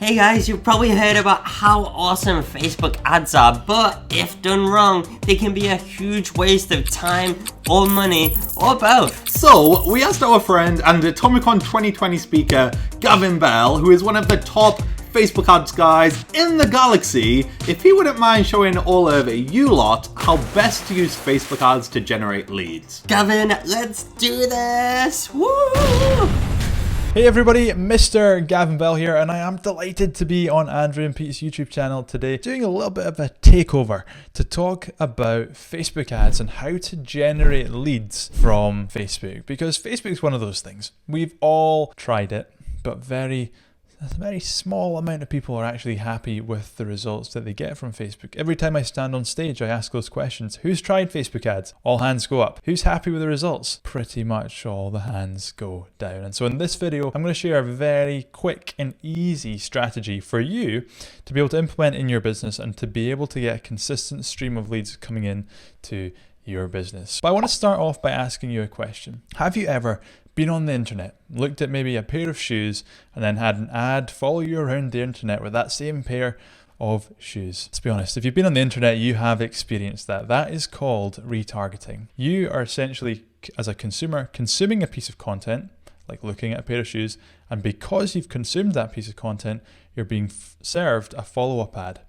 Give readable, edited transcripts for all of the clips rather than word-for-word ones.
Hey guys, you've probably heard about how awesome Facebook ads are, but if done wrong, they can be a huge waste of time or money or both. So we asked our friend and Atomicon 2020 speaker Gavin Bell, who is one of the top Facebook ads guys in the galaxy, if he wouldn't mind showing all of you lot how best to use Facebook ads to generate leads. Gavin, let's do this! Woo! Hey everybody, Mr. Gavin Bell here, and I am delighted to be on Andrew and Pete's YouTube channel today, doing a little bit of a takeover to talk about Facebook ads and how to generate leads from Facebook. Because Facebook's one of those things. We've all tried it, but a very small amount of people are actually happy with the results that they get from Facebook. Every time I stand on stage, I ask those questions. Who's tried Facebook ads? All hands go up. Who's happy with the results? Pretty much all the hands go down. And so in this video, I'm going to share a very quick and easy strategy for you to be able to implement in your business and to be able to get a consistent stream of leads coming in to your business. But I want to start off by asking you a question. Have you ever been on the internet, looked at maybe a pair of shoes, and then had an ad follow you around the internet with that same pair of shoes? Let's be honest, if you've been on the internet, you have experienced that. That is called retargeting. You are essentially, as a consumer, consuming a piece of content, like looking at a pair of shoes, and because you've consumed that piece of content, you're being served a follow-up ad.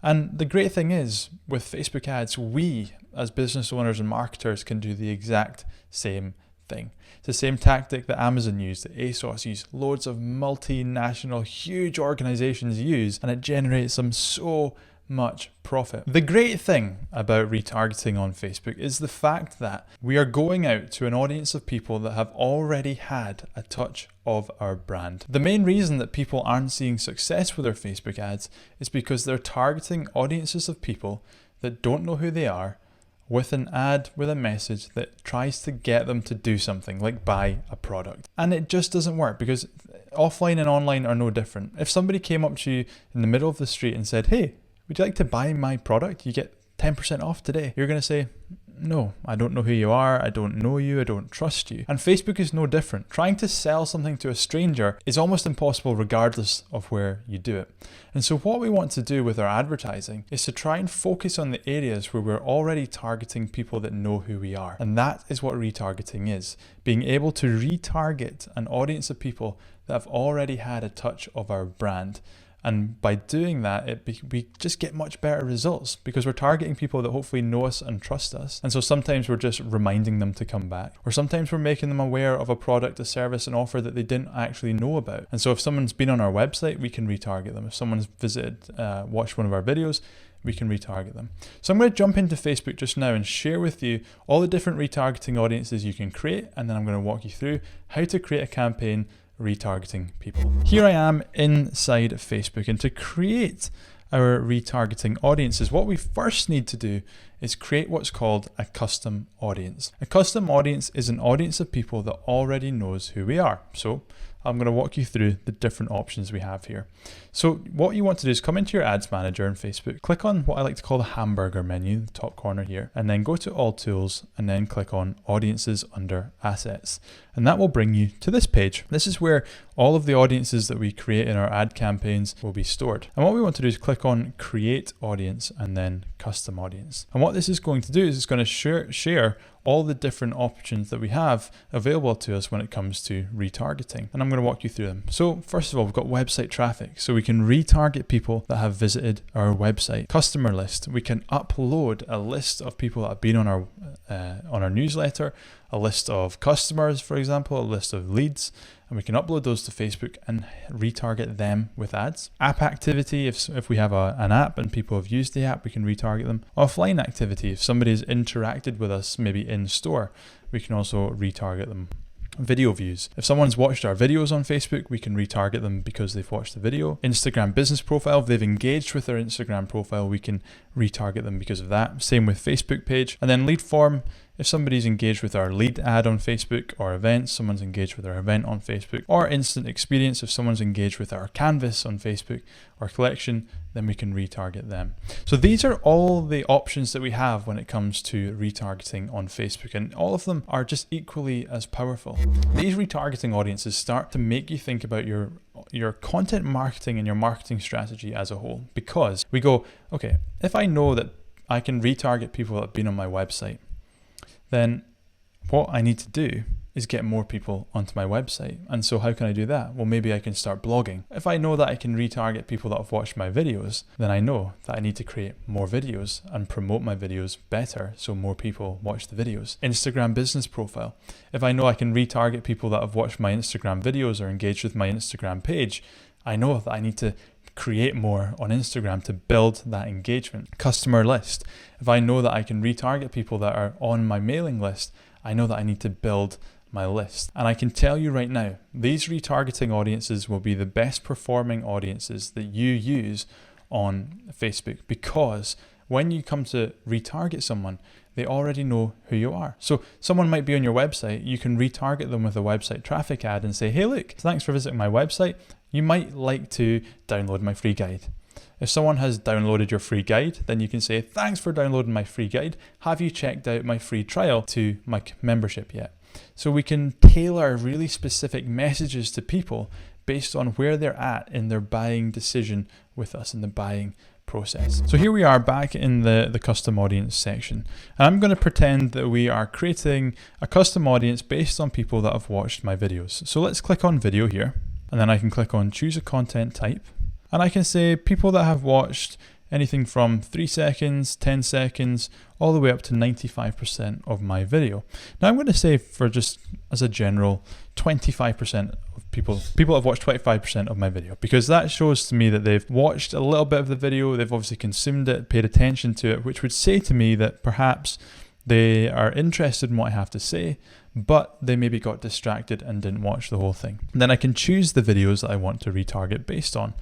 And the great thing is, with Facebook ads, we, as business owners and marketers, can do the exact same thing. It's the same tactic that Amazon used, that ASOS used, loads of multinational, huge organizations use, and it generates them so much profit. The great thing about retargeting on Facebook is the fact that we are going out to an audience of people that have already had a touch of our brand. The main reason that people aren't seeing success with their Facebook ads is because they're targeting audiences of people that don't know who they are, with an ad, with a message that tries to get them to do something, like buy a product. And it just doesn't work, because offline and online are no different. If somebody came up to you in the middle of the street and said, "Hey, would you like to buy my product? You get 10% off today." You're going to say, "No, I don't know who you are, I don't know you, I don't trust you." And Facebook is no different. Trying to sell something to a stranger is almost impossible regardless of where you do it. And so what we want to do with our advertising is to try and focus on the areas where we're already targeting people that know who we are. And that is what retargeting is. Being able to retarget an audience of people that have already had a touch of our brand. And by doing that, we just get much better results because we're targeting people that hopefully know us and trust us. And so sometimes we're just reminding them to come back, or sometimes we're making them aware of a product, a service, an offer that they didn't actually know about. And so if someone's been on our website, we can retarget them. If someone's visited, watched one of our videos, we can retarget them. So I'm going to jump into Facebook just now and share with you all the different retargeting audiences you can create. And then I'm going to walk you through how to create a campaign retargeting people. Here I am inside Facebook, and to create our retargeting audiences, what we first need to do is create what's called a custom audience. A custom audience is an audience of people that already knows who we are. So I'm going to walk you through the different options we have here. So what you want to do is come into your ads manager in Facebook, click on what I like to call the hamburger menu, the top corner here, and then go to all tools and then click on audiences under assets. And that will bring you to this page. This is where all of the audiences that we create in our ad campaigns will be stored. And what we want to do is click on create audience and then custom audience. And what this is going to do is it's going to share all the different options that we have available to us when it comes to retargeting. And I'm going to walk you through them. So first of all, we've got website traffic. So we can retarget people that have visited our website. Customer list. We can upload a list of people that have been on our newsletter, a list of customers, for example, a list of leads, and we can upload those to Facebook and retarget them with ads. App activity, if we have an app and people have used the app, we can retarget them. Offline activity, if somebody has interacted with us, maybe in store, we can also retarget them. Video views. If someone's watched our videos on Facebook, we can retarget them because they've watched the video. Instagram business profile. If they've engaged with their Instagram profile, we can retarget them because of that. Same with Facebook page. And then lead form If somebody's engaged with our lead ad on Facebook or events, someone's engaged with our event on Facebook, or instant experience, if someone's engaged with our canvas on Facebook or collection, then we can retarget them. So these are all the options that we have when it comes to retargeting on Facebook, and all of them are just equally as powerful. These retargeting audiences start to make you think about your content marketing and your marketing strategy as a whole, because we go, okay, if I know that I can retarget people that have been on my website, then what I need to do is get more people onto my website. And so how can I do that? Well, maybe I can start blogging. If I know that I can retarget people that have watched my videos, then I know that I need to create more videos and promote my videos better so more people watch the videos. Instagram business profile. If I know I can retarget people that have watched my Instagram videos or engaged with my Instagram page, I know that I need to create more on Instagram to build that engagement. Customer list. If I know that I can retarget people that are on my mailing list, I know that I need to build my list. And I can tell you right now, these retargeting audiences will be the best performing audiences that you use on Facebook, because when you come to retarget someone, they already know who you are. So someone might be on your website, you can retarget them with a website traffic ad and say, hey, look, thanks for visiting my website. You might like to download my free guide. If someone has downloaded your free guide, then you can say, thanks for downloading my free guide. Have you checked out my free trial to my membership yet? So we can tailor really specific messages to people based on where they're at in their buying decision with us, in the buying process. So here we are back in the custom audience section. And I'm going to pretend that we are creating a custom audience based on people that have watched my videos. So let's click on video here, and then I can click on choose a content type. And I can say people that have watched anything from 3 seconds, 10 seconds, all the way up to 95% of my video. Now I'm going to say, for just as a general, 25% of people have watched 25% of my video, because that shows to me that they've watched a little bit of the video, they've obviously consumed it, paid attention to it, which would say to me that perhaps they are interested in what I have to say, but they maybe got distracted and didn't watch the whole thing. And then I can choose the videos that I want to retarget based on.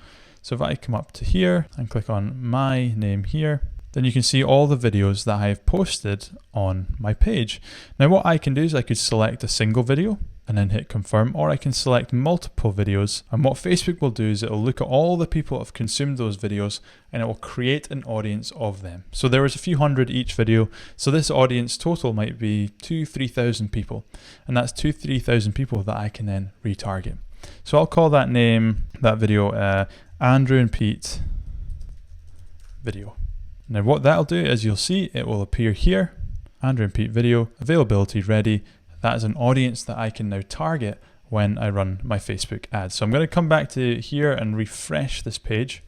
So if I come up to here and click on my name here, then you can see all the videos that I have posted on my page. Now what I can do is I could select a single video and then hit confirm, or I can select multiple videos. And what Facebook will do is it will look at all the people that have consumed those videos and it will create an audience of them. So there is a few hundred each video. So this audience total might be 2,000-3,000 people. And that's 2,000-3,000 people that I can then retarget. So I'll call that video Andrew and Pete video. Now what that'll do is you'll see it will appear here, Andrew and Pete video, availability ready. That is an audience that I can now target when I run my Facebook ads. So I'm going to come back to here and refresh this page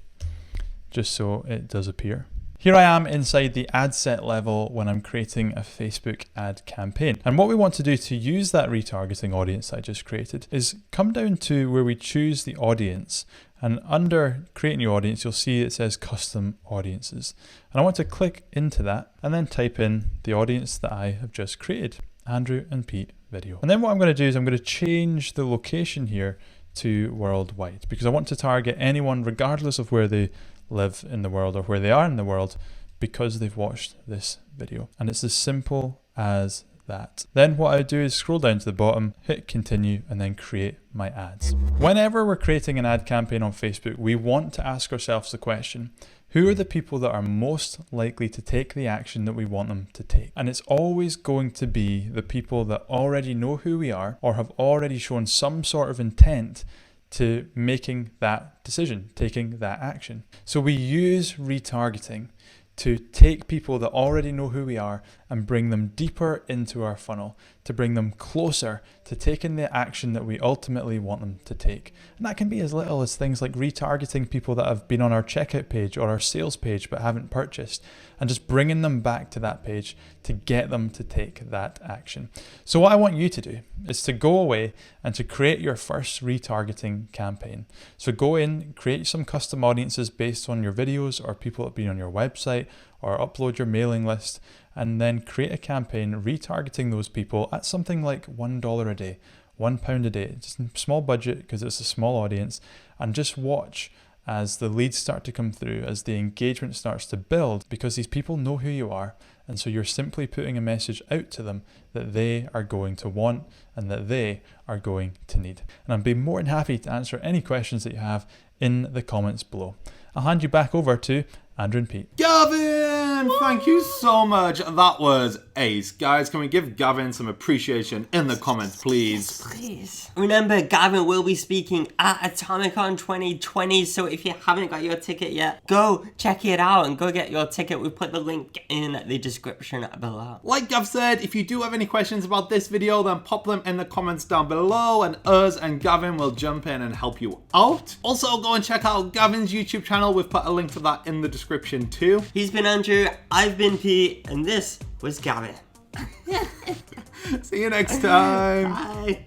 just so it does appear. Here I am inside the ad set level when I'm creating a Facebook ad campaign. And what we want to do to use that retargeting audience I just created is come down to where we choose the audience. And under create new audience, you'll see it says custom audiences. And I want to click into that and then type in the audience that I have just created, Andrew and Pete video. And then what I'm going to do is I'm going to change the location here to worldwide, because I want to target anyone regardless of where they live in the world or where they are in the world, because they've watched this video. And it's as simple as that. Then what I do is scroll down to the bottom, hit continue, and then create my ads. Whenever we're creating an ad campaign on Facebook, we want to ask ourselves the question, who are the people that are most likely to take the action that we want them to take? And it's always going to be the people that already know who we are or have already shown some sort of intent to making that decision, taking that action. So we use retargeting to take people that already know who we are and bring them deeper into our funnel, to bring them closer to taking the action that we ultimately want them to take. And that can be as little as things like retargeting people that have been on our checkout page or our sales page but haven't purchased, and just bringing them back to that page to get them to take that action. So what I want you to do is to go away and to create your first retargeting campaign. So go in, create some custom audiences based on your videos or people that have been on your website, or upload your mailing list, and then create a campaign retargeting those people at something like $1 a day, £1 a day, just a small budget because it's a small audience, and just watch as the leads start to come through, as the engagement starts to build, because these people know who you are. And so you're simply putting a message out to them that they are going to want and that they are going to need. And I'd be more than happy to answer any questions that you have in the comments below. I'll hand you back over to Andrew and Pete. Gavin, thank you so much. That was ace. Guys, can we give Gavin some appreciation in the comments, please? Please. Remember, Gavin will be speaking at Atomicon 2020, so if you haven't got your ticket yet, go check it out and go get your ticket. We put the link in the description below. Like Gav said, if you do have any questions about this video, then pop them in the comments down below and us and Gavin will jump in and help you out. Also, go and check out Gavin's YouTube channel. We've put a link to that in the description too. He's been Andrew, I've been Pete, and this was Gavin. See you next time. Bye.